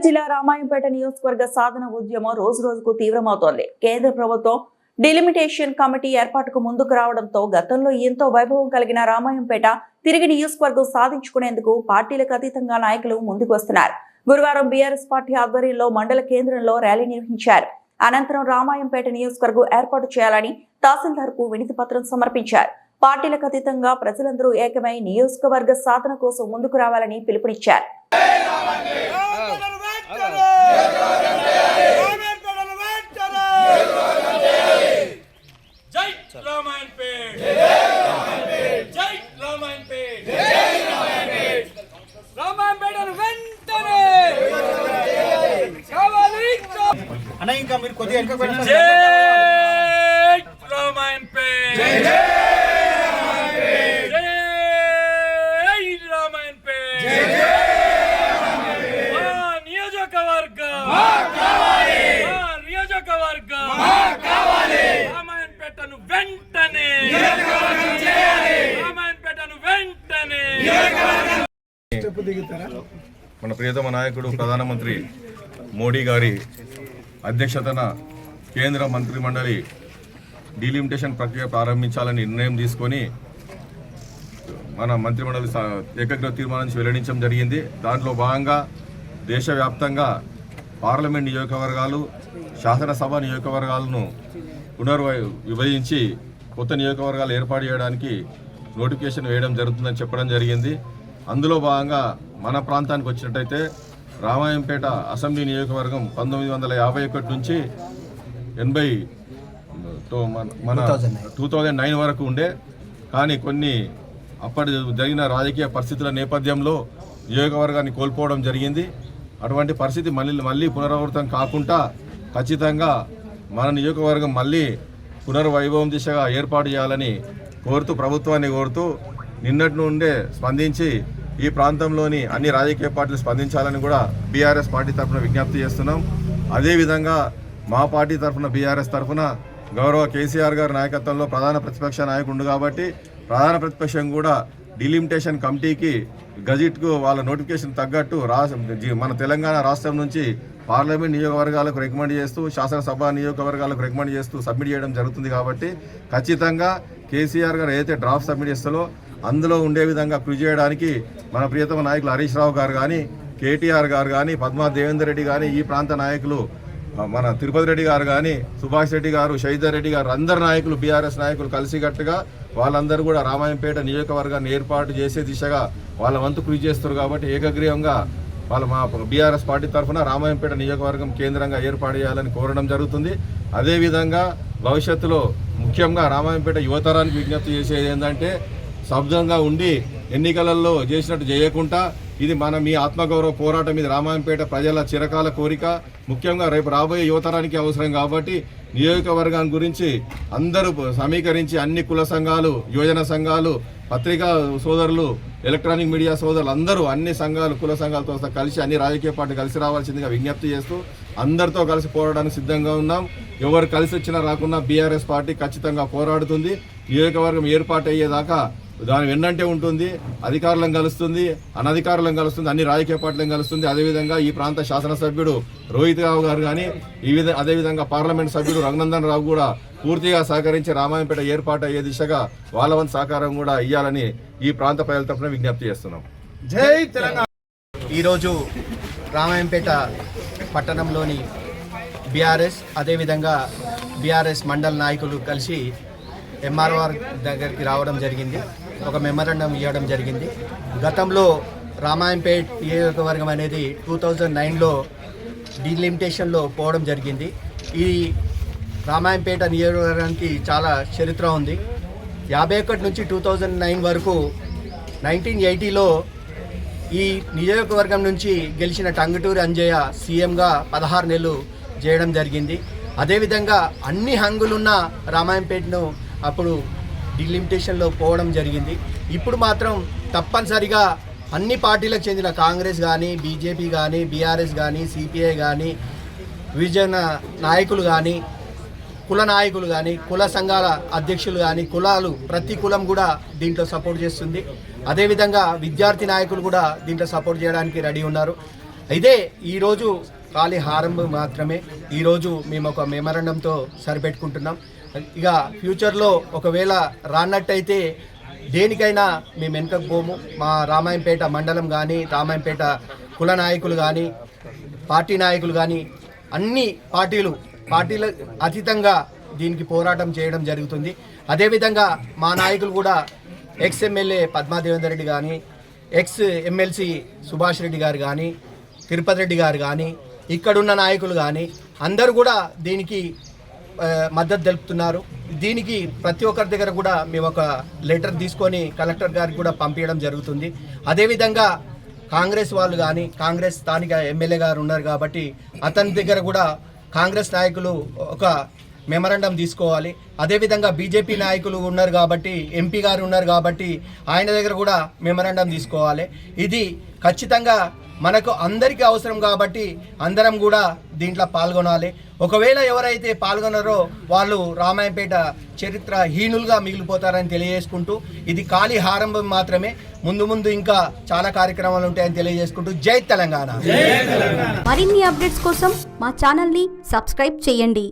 మెదక్ జిల్లా రామాయంపేట నియోజకవర్గ సాధన ఉద్యమం రోజు రోజుకు తీవ్రమవుతోంది. కేంద్ర ప్రభుత్వం డిలిమిటేషన్ కమిటీ ఏర్పాటుకు ముందుకు రావడంతో గతంలో ఎంతో వైభవం కలిగిన రామాయంపేట తిరిగి నియోజకవర్గం సాధించుకునేందుకు పార్టీలకు అతీతంగా నాయకులు ముందుకు వస్తున్నారు. గురువారం బీఆర్ఎస్ పార్టీ ఆధ్వర్యంలో మండల కేంద్రంలో ర్యాలీ నిర్వహించారు. అనంతరం రామాయంపేట నియోజకవర్గం ఏర్పాటు చేయాలని తహసీల్దార్కు వినతి పత్రం సమర్పించారు. పార్టీలకు అతీతంగా ప్రజలందరూ ఏకమై నియోజకవర్గ సాధన కోసం ముందుకు రావాలని పిలుపునిచ్చారు. అన్న ఇంకా మీరు కొద్దిగా వెనక రామాయంపేటను వెంటనే మన ప్రియతమ నాయకుడు ప్రధానమంత్రి మోడీ గారి అధ్యక్షతన కేంద్ర మంత్రిమండలి డీలిమిటేషన్ ప్రక్రియ ప్రారంభించాలని నిర్ణయం తీసుకొని మన మంత్రిమండలి ఏకగ్రీవ తీర్మానం వెల్లడించడం జరిగింది. దాంట్లో భాగంగా దేశవ్యాప్తంగా పార్లమెంట్ నియోజకవర్గాలు, శాసనసభ నియోజకవర్గాలను విభజించి కొత్త నియోజకవర్గాలు ఏర్పాటు చేయడానికి నోటిఫికేషన్ వేయడం జరుగుతుందని చెప్పడం జరిగింది. అందులో భాగంగా మన ప్రాంతానికి వచ్చినట్టయితే రామాయంపేట అసెంబ్లీ నియోజకవర్గం 1951 నుంచి 2009 వరకు ఉండే. కానీ కొన్ని అప్పటి జరిగిన రాజకీయ పరిస్థితుల నేపథ్యంలో నియోజకవర్గాన్ని కోల్పోవడం జరిగింది. అటువంటి పరిస్థితి మళ్ళీ పునరావృతం కాకుండా ఖచ్చితంగా మన నియోజకవర్గం మళ్ళీ పునర్వైభవం దిశగా ఏర్పాటు చేయాలని ప్రభుత్వాన్ని కోరుతూ నిన్నటి నుండే స్పందించి ఈ ప్రాంతంలోని అన్ని రాజకీయ పార్టీలు స్పందించాలని కూడా బీఆర్ఎస్ పార్టీ తరఫున విజ్ఞప్తి చేస్తున్నాం. అదేవిధంగా మా పార్టీ తరఫున బీఆర్ఎస్ తరఫున గౌరవ కేసీఆర్ గారి నాయకత్వంలో ప్రధాన ప్రతిపక్ష నాయకుడు కాబట్టి ప్రధాన ప్రతిపక్షం కూడా డిలిమిటేషన్ కమిటీకి గజెట్కు వాళ్ళ నోటిఫికేషన్ తగ్గట్టు మన తెలంగాణ రాష్ట్రం నుంచి పార్లమెంట్ నియోజకవర్గాలకు రికమెండ్ చేస్తూ, శాసనసభ నియోజకవర్గాలకు రికమెండ్ చేస్తూ సబ్మిట్ చేయడం జరుగుతుంది. కాబట్టి ఖచ్చితంగా కేసీఆర్ గారు ఏదైతే డ్రాఫ్ట్ సబ్మిట్ చేస్తారో అందులో ఉండే విధంగా కృషి చేయడానికి మన ప్రియతమ నాయకులు హరీష్ రావు గారు కానీ, కేటీఆర్ గారు కానీ, పద్మా దేవేందర్ రెడ్డి కానీ, ఈ ప్రాంత నాయకులు మన తిరుపతి రెడ్డి గారు కానీ, సుభాష్ రెడ్డి గారు, షహీదర్ రెడ్డి గారు, అందరు నాయకులు బీఆర్ఎస్ నాయకులు కలిసికట్టుగా వాళ్ళందరూ కూడా రామాయంపేట నియోజకవర్గాన్ని ఏర్పాటు చేసే దిశగా వాళ్ళ వంతు కృషి చేస్తారు. కాబట్టి ఏకగ్రీవంగా మా బీఆర్ఎస్ పార్టీ తరఫున రామాయంపేట నియోజకవర్గం కేంద్రంగా ఏర్పాటు చేయాలని కోరడం జరుగుతుంది. అదేవిధంగా భవిష్యత్తులో ముఖ్యంగా రామాయంపేట యువతరానికి విజ్ఞప్తి చేసేది ఏంటంటే శబ్దంగా ఉండి ఎన్నికలలో చేసినట్టు చేయకుండా ఇది మీ ఆత్మగౌరవ పోరాటం, ఇది రామాయంపేట ప్రజల చిరకాల కోరిక. ముఖ్యంగా రేపు రాబోయే యువతరానికి అవసరం కాబట్టి నియోజకవర్గం గురించి అందరూ సమీకరించి అన్ని కుల సంఘాలు, యువజన సంఘాలు, పత్రికా సోదరులు, ఎలక్ట్రానిక్ మీడియా సోదరులు అందరూ అన్ని సంఘాలు, కుల సంఘాలతో కలిసి అన్ని రాజకీయ పార్టీ కలిసి రావాల్సిందిగా విజ్ఞప్తి చేస్తూ అందరితో కలిసి పోరాడడానికి సిద్ధంగా ఉన్నాం. ఎవరు కలిసి వచ్చినా రాకున్నా బీఆర్ఎస్ పార్టీ ఖచ్చితంగా పోరాడుతుంది. నియోజకవర్గం ఏర్పాటు అయ్యేదాకా దాని వెన్నంటే ఉంటుంది. అధికారులను కలుస్తుంది, అనధికారులను కలుస్తుంది, అన్ని రాజకీయ పార్టీలను కలుస్తుంది. అదేవిధంగా ఈ ప్రాంత శాసనసభ్యుడు రోహిత్ రావు గారు కానీ, అదేవిధంగా పార్లమెంట్ సభ్యుడు రఘునందన్ రావు కూడా పూర్తిగా సహకరించి రామాయంపేట ఏర్పాటు అయ్యే దిశగా వాళ్ళ వంతు సహకారం కూడా ఇవ్వాలని ఈ ప్రాంత ప్రజల తరఫున విజ్ఞప్తి చేస్తున్నాం. జై తెలంగాణ. ఈరోజు రామాయంపేట పట్టణంలోని బీఆర్ఎస్ అదేవిధంగా బీఆర్ఎస్ మండల నాయకులు కలిసి ఎంఆర్ఆర్ దగ్గరికి రావడం జరిగింది. ఒక మెమరాండం ఇవ్వడం జరిగింది. గతంలో రామాయంపేట నియోజకవర్గం అనేది 2009లో డీలిమిటేషన్లో పోవడం జరిగింది. ఈ రామాయంపేట నియోజకవర్గానికి చాలా చరిత్ర ఉంది. 51 నుంచి 2009 వరకు 1980లో ఈ నియోజకవర్గం నుంచి గెలిచిన టంగుటూరి అంజయ్య సీఎంగా 16 నెలలు చేయడం జరిగింది. అదేవిధంగా అన్ని హంగులున్న రామాయంపేటను అప్పుడు డిలిమిటేషన్లో పోవడం జరిగింది. ఇప్పుడు మాత్రం తప్పనిసరిగా అన్ని పార్టీలకు చెందిన కాంగ్రెస్ కానీ, బీజేపీ కానీ, బీఆర్ఎస్ కానీ, సిపిఐ కానీ, విభజన నాయకులు కానీ, కుల నాయకులు కానీ, కుల సంఘాల అధ్యక్షులు కానీ, కులాలు ప్రతి కులం కూడా దీంట్లో సపోర్ట్ చేస్తుంది. అదేవిధంగా విద్యార్థి నాయకులు కూడా దీంట్లో సపోర్ట్ చేయడానికి రెడీ ఉన్నారు. అయితే ఈరోజు ఖాళీ హారం మాత్రమే. ఈరోజు మేము ఒక మెమరాండంతో సరిపెట్టుకుంటున్నాం. ఇక ఫ్యూచర్లో ఒకవేళ రానట్టయితే దేనికైనా మేము వెనుకకు పోము. మా రామాయంపేట మండలం కానీ, రామాయంపేట కుల నాయకులు కానీ, పార్టీ నాయకులు కానీ, అన్ని పార్టీల అతీతంగా దీనికి పోరాటం చేయడం జరుగుతుంది. అదేవిధంగా మా నాయకులు కూడా ఎక్స్ ఎమ్మెల్యే పద్మాదేవేందర్ రెడ్డి కానీ, ఎక్స్ ఎమ్మెల్సీ సుభాష్ రెడ్డి గారు కానీ, తిరుపతి రెడ్డి గారు కానీ, ఇక్కడున్న నాయకులు కానీ అందరూ కూడా దీనికి మద్దతు తెలుపుతున్నారు. దీనికి ప్రతి ఒక్కరి దగ్గర కూడా మేము ఒక లెటర్ తీసుకొని కలెక్టర్ గారికి కూడా పంపించడం జరుగుతుంది. అదేవిధంగా కాంగ్రెస్ వాళ్ళు కానీ, కాంగ్రెస్ స్థానిక ఎమ్మెల్యే గారు ఉన్నారు కాబట్టి అతని దగ్గర కూడా కాంగ్రెస్ నాయకులు ఒక మెమరాండం తీసుకోవాలి. అదేవిధంగా బీజేపీ నాయకులు ఉన్నారు కాబట్టి, ఎంపీ గారు ఉన్నారు కాబట్టి ఆయన దగ్గర కూడా మెమరాండం తీసుకోవాలి. ఇది ఖచ్చితంగా మనకు అందరికీ అవసరం కాబట్టి అందరం కూడా దీంట్లో పాల్గొనాలి. ఒకవేళ ఎవరైతే పాల్గొన్నారో వాళ్ళు రామాయంపేట చరిత్రహీనులుగా మిగిలిపోతారని తెలియజేసుకుంటూ, ఇది ఖాళీ ఆరంభం మాత్రమే. ముందు ఇంకా చాలా కార్యక్రమాలు ఉంటాయని తెలియజేసుకుంటూ జై తెలంగాణ. మరిన్ని అప్డేట్స్ కోసం మా ఛానల్ని సబ్స్క్రైబ్ చేయండి.